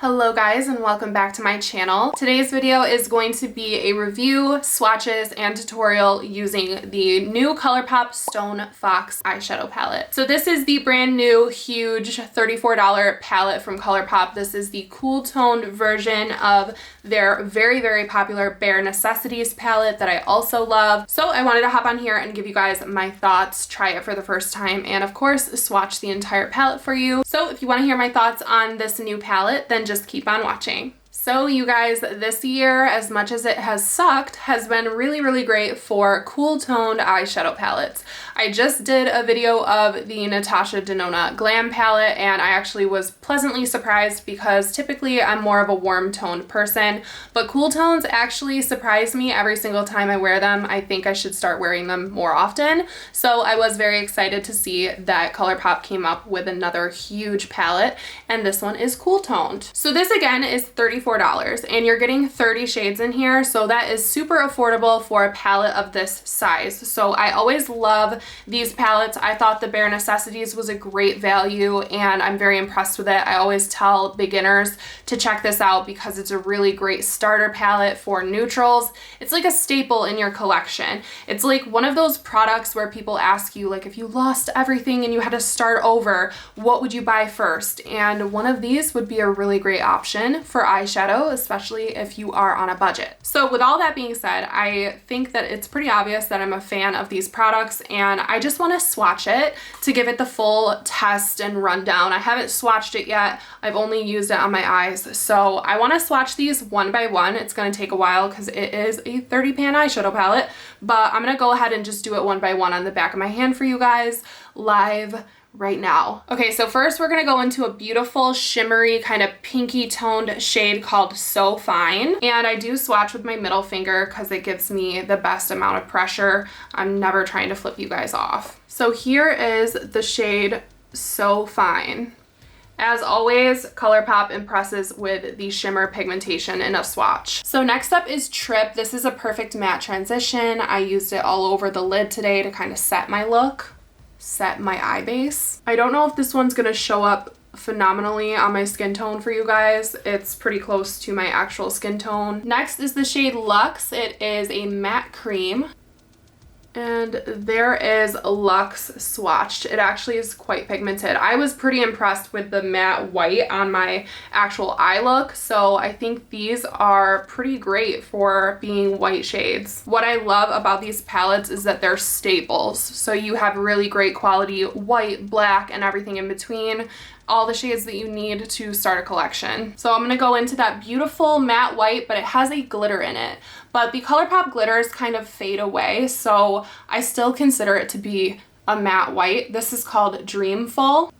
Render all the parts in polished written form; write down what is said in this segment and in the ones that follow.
Hello guys and welcome back to my channel. Today's video is going to be a review, swatches, and tutorial using the new Colourpop Stone Fox eyeshadow palette. So this is the brand new huge $34 palette from Colourpop. This is the cool toned version of their very popular Bare Necessities palette that I also love. So I wanted to hop on here and give you guys my thoughts, try it for the first time, and of course swatch the entire palette for you. So if you want to hear my thoughts on this new palette, then just keep on watching. So you guys, this year, as much as it has sucked, has been really great for cool toned eyeshadow palettes. I just did a video of the Natasha Denona Glam palette and I actually was pleasantly surprised because typically I'm more of a warm toned person, but cool tones actually surprise me every single time I wear them. I think I should start wearing them more often. So I was very excited to see that Colourpop came up with another huge palette, and this one is cool toned. So this again is $34 and you're getting 30 shades in here, so that is super affordable for a palette of this size. So I always love these palettes. I thought the Bare Necessities was a great value and I'm very impressed with it. I always tell beginners to check this out because it's a really great starter palette for neutrals. It's like a staple in your collection. It's like one of those products where people ask you, like, if you lost everything and you had to start over, what would you buy first? And one of these would be a really great option for eyeshadow, especially if you are on a budget. So with all that being said, I think that it's pretty obvious that I'm a fan of these products and I just want to swatch it to give it the full test and rundown. I haven't swatched it yet. I've only used it on my eyes. So I want to swatch these one by one. It's going to take a while because it is a 30 pan eyeshadow palette, but I'm going to go ahead and just do it one by one on the back of my hand for you guys live right now. Okay, so first we're gonna go into a beautiful shimmery kind of pinky toned shade called So Fine, and I do swatch with my middle finger because it gives me the best amount of pressure. I'm never trying to flip you guys off. So here is the shade So Fine. As always, Colourpop impresses with the shimmer pigmentation in a swatch. So next up is Trip. This is a perfect matte transition. I used it all over the lid today to kind of set my look, set my eye base. I don't know if this one's gonna show up phenomenally on my skin tone for you guys. It's pretty close to my actual skin tone. Next is the shade Luxe. It is a matte cream. And there is Luxe swatched. It actually is quite pigmented. I was pretty impressed with the matte white on my actual eye look, so I think these are pretty great for being white shades. What I love about these palettes is that they're staples, so you have really great quality white, black, and everything in between. All the shades that you need to start a collection. So I'm gonna go into that beautiful matte white, but it has a glitter in it. But the Colourpop glitters kind of fade away, so I still consider it to be a matte white. This is called Dreamful.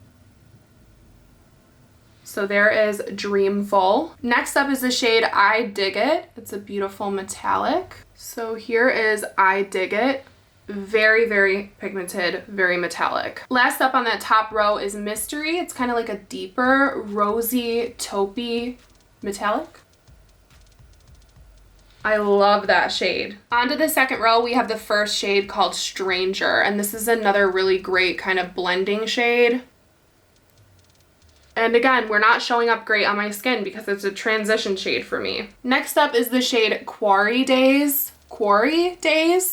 So there is Dreamful. Next up is the shade I Dig It. It's a beautiful metallic. So here is I Dig It. Very pigmented, very metallic. Last up on that top row is Mystery. It's kind of like a deeper rosy taupey metallic. I love that shade. Onto the second row, we have the first shade called Stranger, and this is another really great kind of blending shade. And again, we're not showing up great on my skin because it's a transition shade for me. Next up is the shade Quarry Days,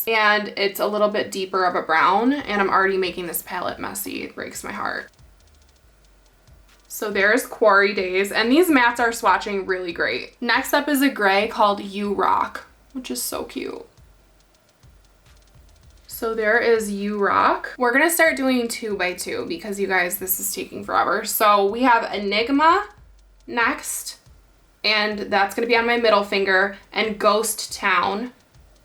and it's a little bit deeper of a brown, and I'm already making this palette messy. It breaks my heart. So there's Quarry Days, and these mattes are swatching really great. Next up is a gray called You Rock, which is so cute. So there is You Rock. We're gonna start doing 2 by 2 because you guys, this is taking forever. So we have Enigma next, and that's gonna be on my middle finger, and Ghost Town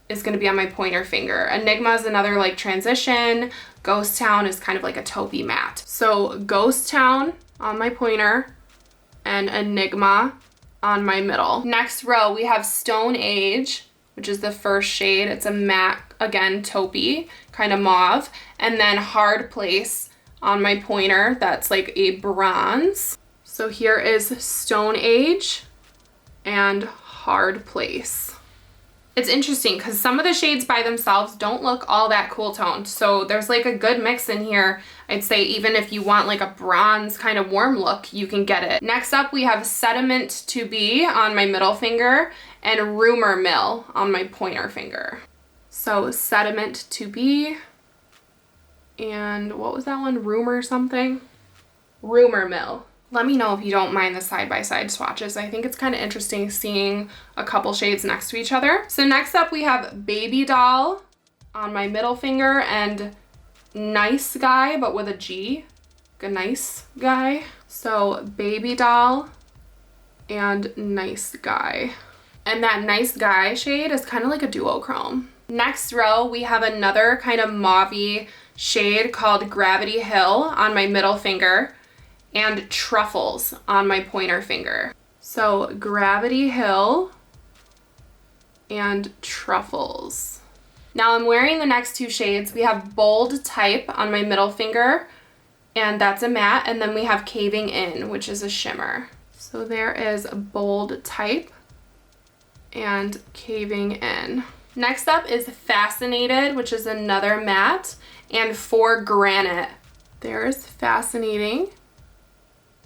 is going to be on my pointer finger. Enigma is another like transition. Ghost Town is kind of like a taupey matte. So Ghost Town on my pointer and Enigma on my middle. Next row we have Stone Age, which is the first shade. It's a matte, again taupey, kind of mauve. And then Hard Place on my pointer. That's like a bronze. So here is Stone Age and Hard Place. It's interesting because some of the shades by themselves don't look all that cool toned. So there's like a good mix in here. I'd say even if you want like a bronze kind of warm look, you can get it. Next up, we have Sediment to Be on my middle finger and Rumor Mill on my pointer finger. So Sediment to Be, and what was that one? Rumor something? Rumor Mill. Let me know if you don't mind the side-by-side swatches. I think it's kind of interesting seeing a couple shades next to each other. So next up we have Baby Doll on my middle finger and Nice Guy, but with a G. A Nice Guy. So Baby Doll and Nice Guy. And that Nice Guy shade is kind of like a duochrome. Next row, we have another kind of mauve-y shade called Gravity Hill on my middle finger and Truffles on my pointer finger. So Gravity Hill and Truffles. Now I'm wearing the next two shades. We have Bold Type on my middle finger, and that's a matte, and then we have Caving In, which is a shimmer. So there is Bold Type and Caving In. Next up is Fascinated, which is another matte, and For Granite. There's Fascinating,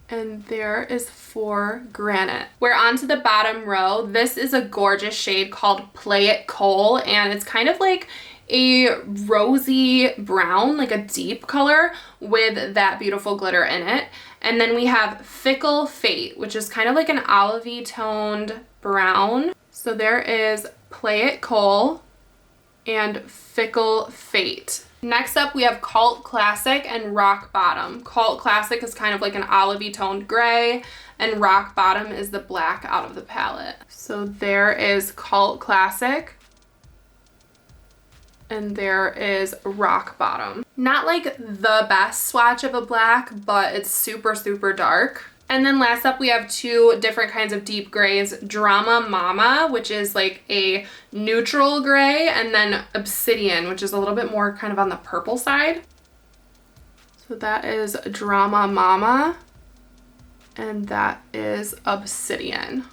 and there is For Granite. We're on to the bottom row. This is a gorgeous shade called Play It Coal, and it's kind of like a rosy brown, like a deep color with that beautiful glitter in it. And then we have Fickle Fate, which is kind of like an olivey toned brown. So there is Play It Coal and Fickle Fate. Next up, we have Cult Classic and Rock Bottom. Cult Classic is kind of like an olivey toned gray, and Rock Bottom is the black out of the palette. So there is Cult Classic, and there is Rock Bottom. Not like the best swatch of a black, but it's super, super dark. And then last up, we have two different kinds of deep grays. Drama Mama, which is like a neutral gray, and then Obsidian, which is a little bit more kind of on the purple side. So that is Drama Mama, and that is Obsidian.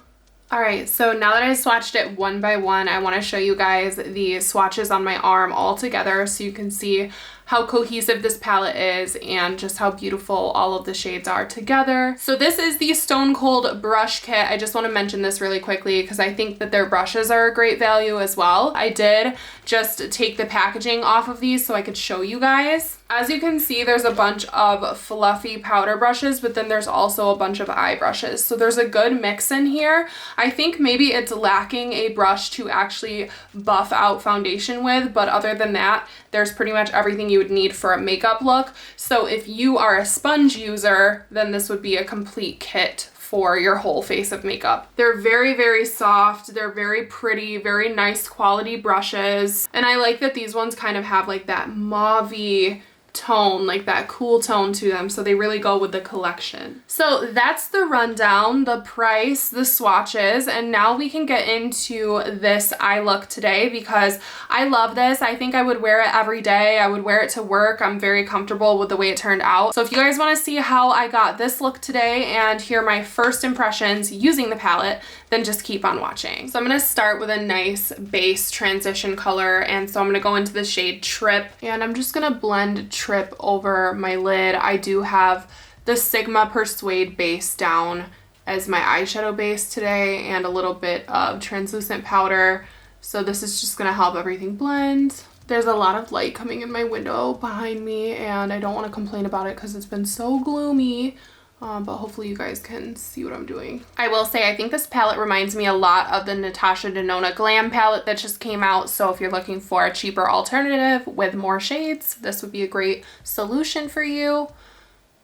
All right, so now that I swatched it one by one, I want to show you guys the swatches on my arm all together so you can see how cohesive this palette is and just how beautiful all of the shades are together. So this is the Stone Cold brush kit. I just want to mention this really quickly because I think that their brushes are a great value as well. I did just take the packaging off of these so I could show you guys. As you can see, there's a bunch of fluffy powder brushes, but then there's also a bunch of eye brushes. So there's a good mix in here. I think maybe it's lacking a brush to actually buff out foundation with, but other than that, there's pretty much everything you would need for a makeup look. So if you are a sponge user, then this would be a complete kit for your whole face of makeup. They're very, very soft. They're very pretty, very nice quality brushes. And I like that these ones kind of have like that mauve-y tone, like that cool tone to them, so they really go with the collection. So that's the rundown, the price, the swatches, and now we can get into this eye look today because I love this. I think I would wear it every day. I would wear it to work. I'm very comfortable with the way it turned out. So if you guys want to see how I got this look today and hear my first impressions using the palette, then just keep on watching. So I'm going to start with a nice base transition color, and so I'm going to go into the shade Trip, and I'm just going to blend Trip over my lid. I do have the Sigma Persuade base down as my eyeshadow base today and a little bit of translucent powder, so this is just going to help everything blend. There's a lot of light coming in my window behind me, and I don't want to complain about it because it's been so gloomy. But hopefully you guys can see what I'm doing. I will say I think this palette reminds me a lot of the Natasha Denona Glam palette that just came out. So if you're looking for a cheaper alternative with more shades, this would be a great solution for you.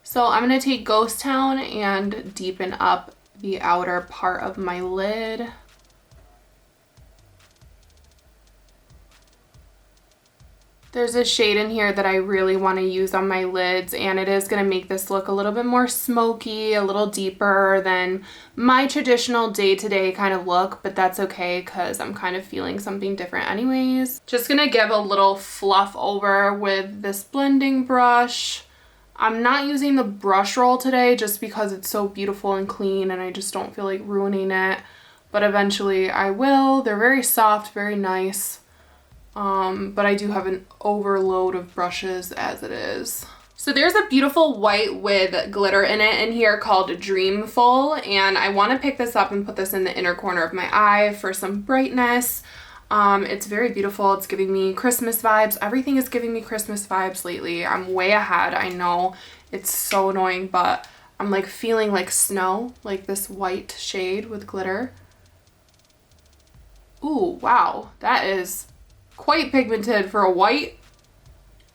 So I'm going to take Ghost Town and deepen up the outer part of my lid. There's a shade in here that I really want to use on my lids, and it is going to make this look a little bit more smoky, a little deeper than my traditional day-to-day kind of look, but that's okay because I'm kind of feeling something different anyways. Just going to give a little fluff over with this blending brush. I'm not using the brush roll today just because it's so beautiful and clean and I just don't feel like ruining it, but eventually I will. They're very soft, very nice. But I do have an overload of brushes as it is. So there's a beautiful white with glitter in it in here called Dreamful, and I want to pick this up and put this in the inner corner of my eye for some brightness. It's very beautiful. It's giving me Christmas vibes. Everything is giving me Christmas vibes lately. I'm way ahead. I know it's so annoying, but I'm like feeling like snow, like this white shade with glitter. Ooh, wow. That is quite pigmented for a white.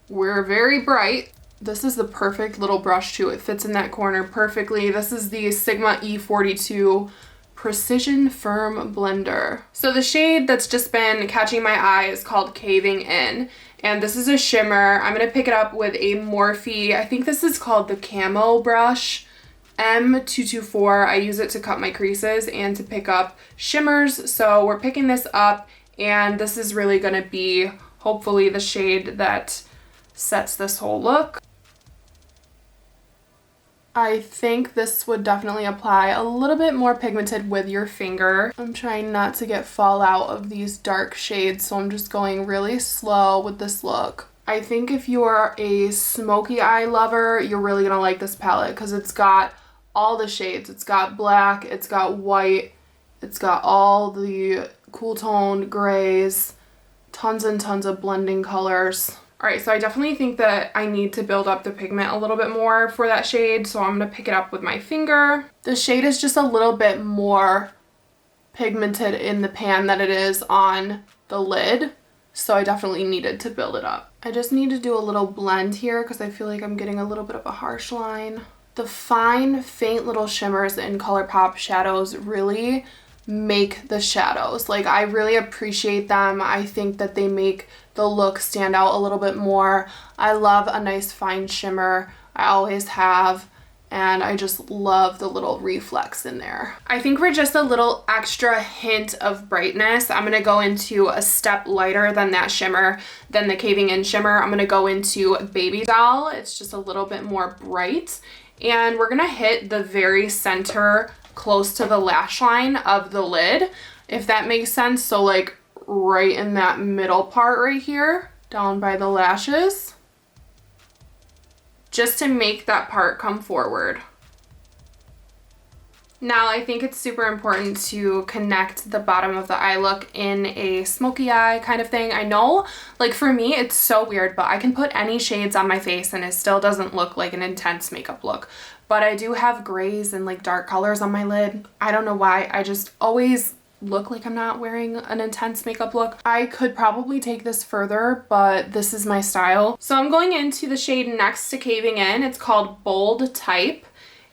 We're very bright. This is the perfect little brush too. It fits in that corner perfectly. This is the Sigma E42 Precision Firm Blender. So the shade that's just been catching my eye is called Caving In. And this is a shimmer. I'm going to pick it up with a Morphe. I think this is called the Camo brush. M224. I use it to cut my creases and to pick up shimmers. So we're picking this up, and this is really going to be hopefully the shade that sets this whole look. I think this would definitely apply a little bit more pigmented with your finger. I'm trying not to get fallout of these dark shades, so I'm just going really slow with this look. I think if you're a smoky eye lover, you're really gonna like this palette because it's got all the shades. It's got black, it's got white, it's got all the cool toned grays, tons and tons of blending colors. All right, so I definitely think that I need to build up the pigment a little bit more for that shade, so I'm gonna pick it up with my finger. The shade is just a little bit more pigmented in the pan than it is on the lid, so I definitely needed to build it up. I just need to do a little blend here because I feel like I'm getting a little bit of a harsh line. The fine, faint little shimmers in Colourpop shadows really make the shadows. Like, I really appreciate them. I think that they make the look stand out a little bit more. I love a nice fine shimmer. I always have, and I just love the little reflex in there. I think for just a little extra hint of brightness, I'm gonna go into a step lighter than that shimmer, than the Caving In shimmer. I'm gonna go into Baby Doll. It's just a little bit more bright, and we're gonna hit the very center close to the lash line of the lid, if that makes sense. So like right in that middle part right here, down by the lashes, just to make that part come forward. Now I think it's super important to connect the bottom of the eye look in a smoky eye kind of thing. I know, like for me, it's so weird, but I can put any shades on my face and it still doesn't look like an intense makeup look. But I do have grays and like dark colors on my lid. I don't know why. I just always look like I'm not wearing an intense makeup look. I could probably take this further, but this is my style. So I'm going into the shade next to Caving In. It's called Bold Type.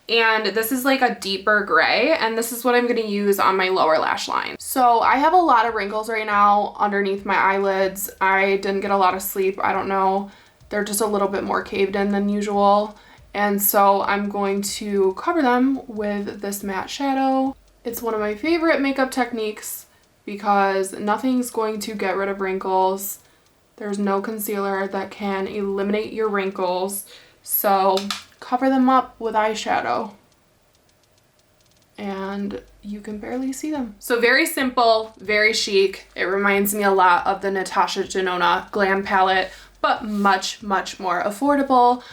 And this is like a deeper gray, and this is what I'm going to use on my lower lash line. So I have a lot of wrinkles right now underneath my eyelids. I didn't get a lot of sleep. I don't know. They're just a little bit more caved in than usual. And so I'm going to cover them with this matte shadow. It's one of my favorite makeup techniques because nothing's going to get rid of wrinkles. There's no concealer that can eliminate your wrinkles. So cover them up with eyeshadow and you can barely see them. So very simple, very chic. It reminds me a lot of the Natasha Denona Glam palette, but much, much more affordable.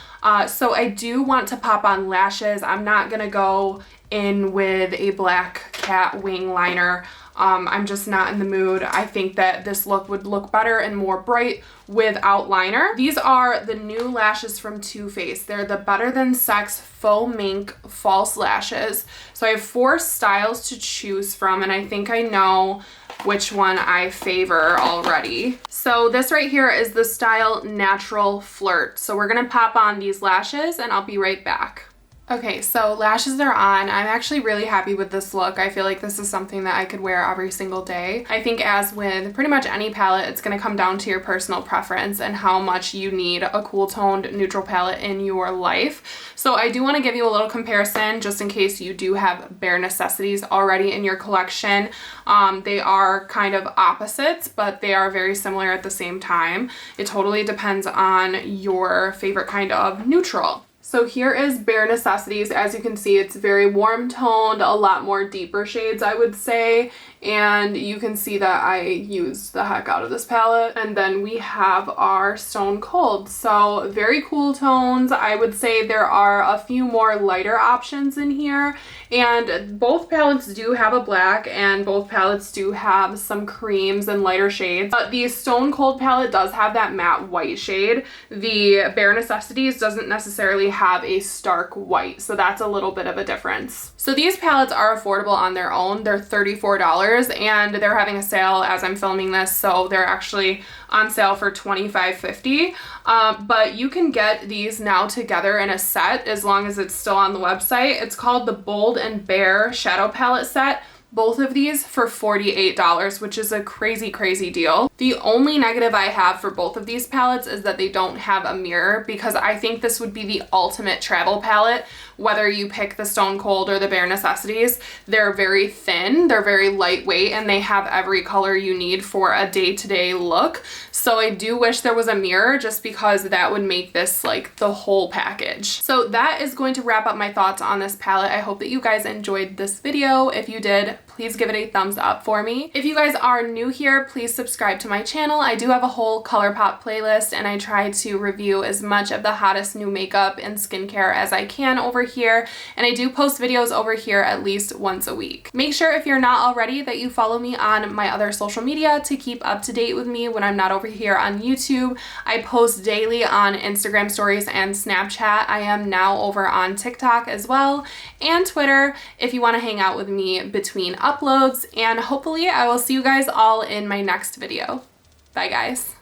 So I do want to pop on lashes. I'm not gonna go in with a black cat wing liner. I'm just not in the mood. I think that this look would look better and more bright without liner. These are the new lashes from Too Faced. They're the Better Than Sex Faux Mink false lashes. So I have 4 styles to choose from, and I think I know which one I favor already. So this right here is the style Natural Flirt. So we're gonna pop on these lashes and I'll be right back. Okay, so lashes are on. I'm actually really happy with this look. I feel like this is something that I could wear every single day. I think as with pretty much any palette, it's gonna come down to your personal preference and how much you need a cool toned neutral palette in your life. So I do wanna give you a little comparison just in case you do have Bare Necessities already in your collection. They are kind of opposites, but they are very similar at the same time. It totally depends on your favorite kind of neutral. So here is Bare Necessities. As you can see, it's very warm toned, a lot more deeper shades, I would say. And you can see that I used the heck out of this palette. And then we have our Stone Cold. So very cool tones. I would say there are a few more lighter options in here. And both palettes do have a black and both palettes do have some creams and lighter shades. But the Stone Cold palette does have that matte white shade. The Bare Necessities doesn't necessarily have a stark white, so that's a little bit of a difference. So these palettes are affordable on their own. They're $34 and they're having a sale as I'm filming this, so they're actually on sale for $25.50. But you can get these now together in a set as long as it's still on the website. It's called the Bold and Bare Shadow Palette Set. Both of these for $48, which is a crazy, crazy deal. The only negative I have for both of these palettes is that they don't have a mirror, because I think this would be the ultimate travel palette, whether you pick the Stone Cold or the Bare Necessities. They're very thin, they're very lightweight, and they have every color you need for a day-to-day look. So I do wish there was a mirror, just because that would make this like the whole package. So that is going to wrap up my thoughts on this palette. I hope that you guys enjoyed this video. If you did, please give it a thumbs up for me. If you guys are new here, please subscribe to my channel. I do have a whole Colourpop playlist, and I try to review as much of the hottest new makeup and skincare as I can over here, and I do post videos over here at least once a week. Make sure, if you're not already, that you follow me on my other social media to keep up to date with me when I'm not over here on YouTube. I post daily on Instagram stories and Snapchat. I am now over on TikTok as well, and Twitter if you want to hang out with me between uploads, and hopefully I will see you guys all in my next video. Bye guys.